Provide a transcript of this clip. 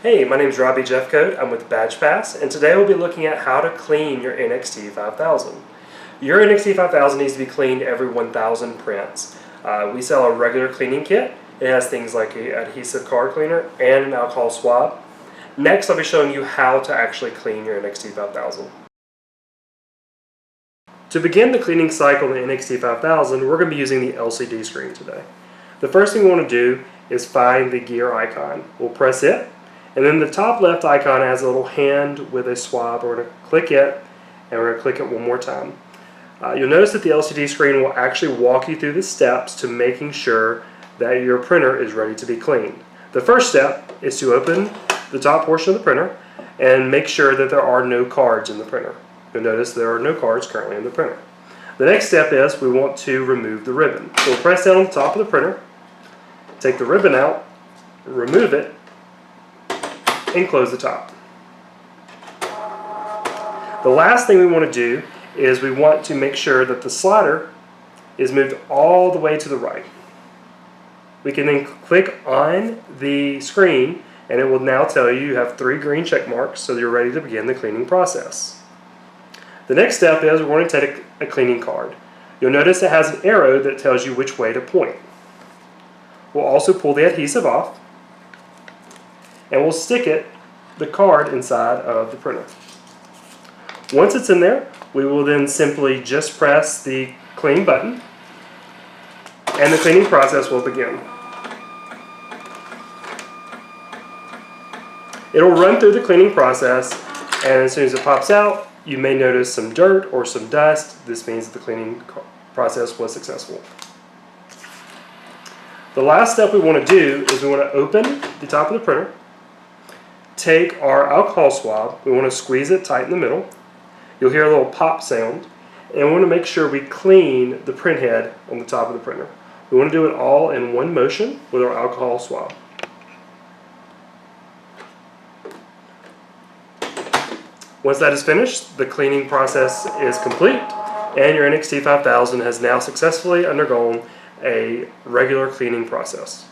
Hey, my name is Robbie Jeffcoat. I'm with BadgePass, and today we'll be looking at how to clean your NXT5000. Your NXT5000 needs to be cleaned every 1,000 prints. We sell a regular cleaning kit. It has things like an adhesive card cleaner and an alcohol swab. Next, I'll be showing you how to actually clean your NXT5000. To begin the cleaning cycle in the NXT5000, we're going to be using the LCD screen today. The first thing we want to do is find the gear icon. We'll press it. And then the top left icon has a little hand with a swab. We're going to click it, and we're going to click it one more time. You'll notice that the LCD screen will actually walk you through the steps to making sure that your printer is ready to be cleaned. The first step is to open the top portion of the printer and make sure that there are no cards in the printer. You'll notice there are no cards currently in the printer. The next step is we want to remove the ribbon. So we'll press down on the top of the printer, take the ribbon out, remove it, and close the top. The last thing we want to do is we want to make sure that the slider is moved all the way to the right. We can then click on the screen and it will now tell you have 3 green check marks, so you're ready to begin the cleaning process. The next step is we're going to take a cleaning card. You'll notice it has an arrow that tells you which way to point. We'll also pull the adhesive off, and we'll stick the card inside of the printer. Once it's in there, we will then simply just press the clean button, and the cleaning process will begin. It'll run through the cleaning process, and as soon as it pops out, you may notice some dirt or some dust. This means that the cleaning process was successful. The last step we want to do is we want to open the top of the printer, take our alcohol swab, we want to squeeze it tight in the middle. You'll hear a little pop sound, and we want to make sure we clean the print head on the top of the printer. We want to do it all in one motion with our alcohol swab. Once that is finished, the cleaning process is complete, and your NXT5000 has now successfully undergone a regular cleaning process.